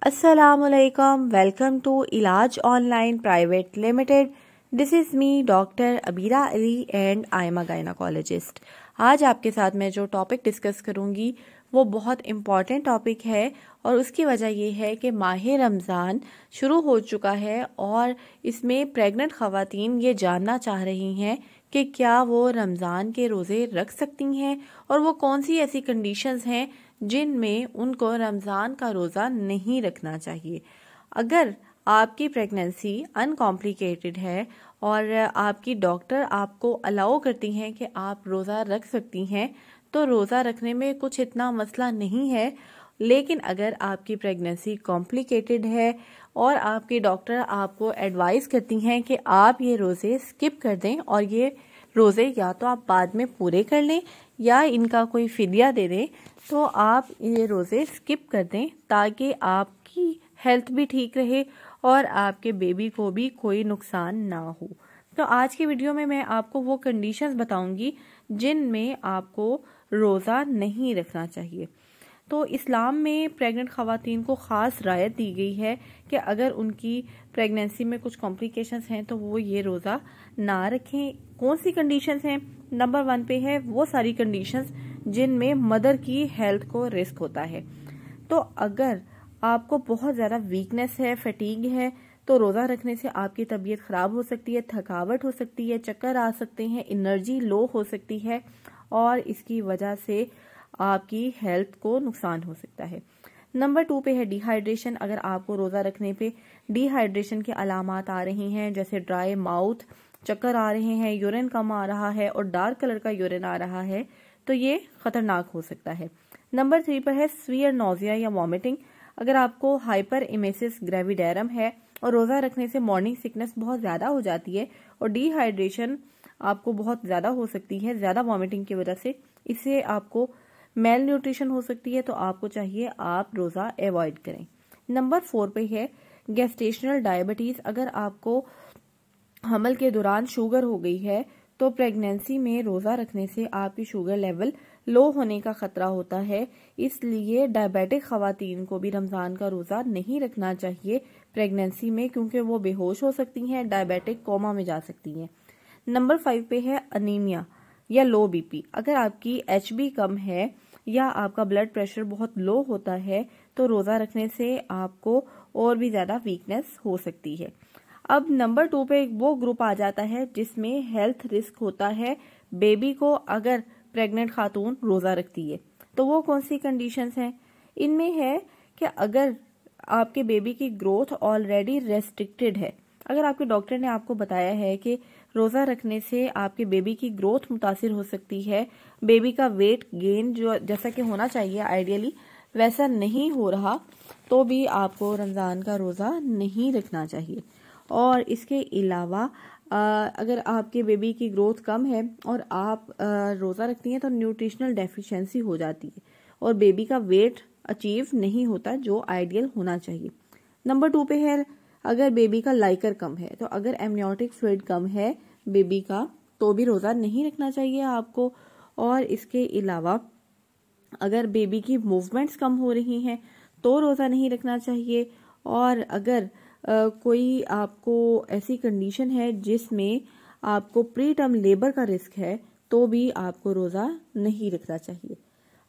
Assalamualaikum. Welcome to इलाज online private limited. This is me doctor Abira Ali and I am a gynaecologist. आज आपके साथ मैं जो टॉपिक डिस्कस करूंगी वो बहुत इम्पॉर्टेंट टॉपिक है और उसकी वजह ये है कि माह रमज़ान शुरू हो चुका है और इसमें प्रेग्नेंट ख़वातीन ये जानना चाह रही हैं कि क्या वो रमज़ान के रोज़े रख सकती हैं और वो कौन सी ऐसी कंडीशंस हैं जिनमें उनको रमज़ान का रोज़ा नहीं रखना चाहिए. अगर आपकी प्रेगनेंसी अनकॉम्प्लिकेटेड है और आपकी डॉक्टर आपको अलाउ करती हैं कि आप रोज़ा रख सकती हैं तो रोज़ा रखने में कुछ इतना मसला नहीं है. लेकिन अगर आपकी प्रेगनेंसी कॉम्प्लिकेटेड है और आपकी डॉक्टर आपको एडवाइस करती हैं कि आप ये रोज़े स्किप कर दें और ये रोज़े या तो आप बाद में पूरे कर लें या इनका कोई फिदिया दे दें, तो आप ये रोज़े स्किप कर दें ताकि आपकी हेल्थ भी ठीक रहे और आपके बेबी को भी कोई नुकसान ना हो. तो आज की वीडियो में मैं आपको वो कंडीशंस बताऊंगी जिनमें आपको रोज़ा नहीं रखना चाहिए. तो इस्लाम में प्रेग्नेंट ख़वातीन को ख़ास रायत दी गई है कि अगर उनकी प्रेगनेंसी में कुछ कॉम्प्लिकेशंस हैं तो वो ये रोज़ा ना रखें. कौन सी कंडीशंस हैं? नंबर 1 पे है वो सारी कंडीशंस जिनमें मदर की हेल्थ को रिस्क होता है. तो अगर आपको बहुत ज़्यादा वीकनेस है, फटीग है, तो रोज़ा रखने से आपकी तबीयत ख़राब हो सकती है, थकावट हो सकती है, चक्कर आ सकते हैं, एनर्जी लो हो सकती है और इसकी वजह से आपकी हेल्थ को नुकसान हो सकता है. नंबर 2 पे है डिहाइड्रेशन. अगर आपको रोज़ा रखने पे डिहाइड्रेशन के अलामात आ रही हैं जैसे ड्राई माउथ, चक्कर आ रहे हैं, यूरिन कम आ रहा है और डार्क कलर का यूरिन आ रहा है, तो ये खतरनाक हो सकता है. नंबर 3 पर है सीवियर नोजिया या वॉमिटिंग. अगर आपको हाइपर इमेसिस ग्रेविडेरम है और रोज़ा रखने से मॉर्निंग सिकनेस बहुत ज़्यादा हो जाती है और डिहाइड्रेशन आपको बहुत ज़्यादा हो सकती है ज़्यादा वॉमिटिंग की वजह से, इससे आपको मेल न्यूट्रिशन हो सकती है, तो आपको चाहिए आप रोज़ा अवॉइड करें. नंबर 4 पे है गेस्टेशनल डायबिटीज़. अगर आपको हमल के दौरान शुगर हो गई है तो प्रेगनेंसी में रोज़ा रखने से आपकी शुगर लेवल लो होने का खतरा होता है. इसलिए डायबिटिक ख़वातीन को भी रमज़ान का रोज़ा नहीं रखना चाहिए प्रेगनेंसी में, क्योंकि वो बेहोश हो सकती हैं, डायबिटिक कोमा में जा सकती हैं. नंबर 5 पे है अनीमिया या लो बीपी. अगर आपकी HB कम है या आपका ब्लड प्रेशर बहुत लो होता है तो रोज़ा रखने से आपको और भी ज़्यादा वीकनेस हो सकती है. अब नंबर 2 पे वो ग्रुप आ जाता है जिसमें हेल्थ रिस्क होता है बेबी को. अगर प्रेग्नेंट खातून रोज़ा रखती है तो वो कौन सी कंडीशंस हैं? इनमें है कि अगर आपके बेबी की ग्रोथ ऑलरेडी रेस्ट्रिक्टेड है, अगर आपके डॉक्टर ने आपको बताया है कि रोज़ा रखने से आपके बेबी की ग्रोथ मुतासिर हो सकती है, बेबी का वेट गेन जो जैसा कि होना चाहिए आइडियली वैसा नहीं हो रहा, तो भी आपको रमज़ान का रोज़ा नहीं रखना चाहिए. और इसके अलावा अगर आपके बेबी की ग्रोथ कम है और आप रोज़ा रखती हैं तो न्यूट्रिशनल डेफिशिएंसी हो जाती है और बेबी का वेट अचीव नहीं होता जो आइडियल होना चाहिए. नंबर 2 पे है अगर बेबी का लाइकर कम है, तो अगर एमनियोटिक फ्लूइड कम है बेबी का तो भी रोज़ा नहीं रखना चाहिए आपको. और इसके अलावा अगर बेबी की मूवमेंट्स कम हो रही हैं तो रोज़ा नहीं रखना चाहिए. और अगर कोई आपको ऐसी कंडीशन है जिसमें आपको प्री टर्म लेबर का रिस्क है तो भी आपको रोज़ा नहीं रखना चाहिए.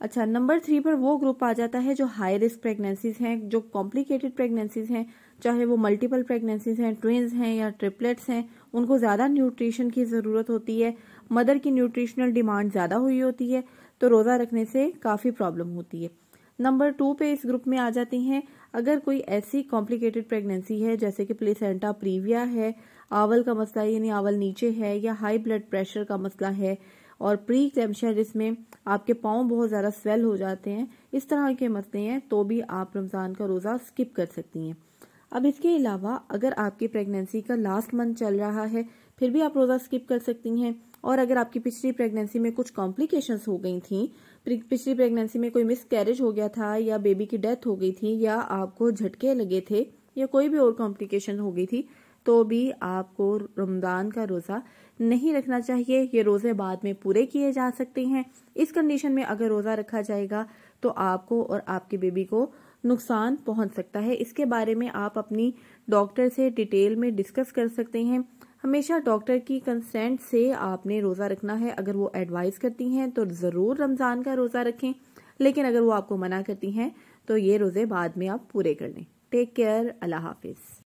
अच्छा, नंबर 3 पर वो ग्रुप आ जाता है जो हाई रिस्क प्रेगनेंसीज हैं, जो कॉम्प्लिकेटेड प्रेगनेंसीज हैं, चाहे वो मल्टीपल प्रेगनेंसीज हैं, ट्विंस हैं या ट्रिपलेट्स हैं. उनको ज़्यादा न्यूट्रिशन की ज़रूरत होती है, मदर की न्यूट्रिशनल डिमांड ज़्यादा हुई होती है, तो रोज़ा रखने से काफ़ी प्रॉब्लम होती है. नंबर 2 पे इस ग्रुप में आ जाती हैं अगर कोई ऐसी कॉम्प्लिकेटेड प्रेगनेंसी है जैसे कि प्लेसेंटा प्रीविया है, आवल का मसला यानी आवल नीचे है, या हाई ब्लड प्रेशर का मसला है और प्री क्लैम्शिया जिसमें आपके पाँव बहुत ज़्यादा स्वेल हो जाते हैं, इस तरह के मसले हैं, तो भी आप रमज़ान का रोज़ा स्किप कर सकती हैं. अब इसके अलावा अगर आपकी प्रेगनेंसी का लास्ट मंथ चल रहा है फिर भी आप रोज़ा स्किप कर सकती हैं. और अगर आपकी पिछली प्रेगनेंसी में कुछ कॉम्प्लिकेशंस हो गई थी, पिछली प्रेगनेंसी में कोई मिस कैरेज हो गया था या बेबी की डेथ हो गई थी या आपको झटके लगे थे या कोई भी और कॉम्प्लिकेशन हो गई थी, तो भी आपको रमज़ान का रोज़ा नहीं रखना चाहिए. ये रोज़े बाद में पूरे किए जा सकते हैं. इस कंडीशन में अगर रोज़ा रखा जाएगा तो आपको और आपके बेबी को नुकसान पहुंच सकता है। इसके बारे में आप अपनी डॉक्टर से डिटेल में डिस्कस कर सकते हैं। हमेशा डॉक्टर की कंसेंट से आपने रोज़ा रखना है। अगर वो एडवाइस करती हैं तो ज़रूर रमज़ान का रोज़ा रखें, लेकिन अगर वो आपको मना करती हैं तो ये रोज़े बाद में आप पूरे कर लें। Take care. अल्लाह हाफिज़।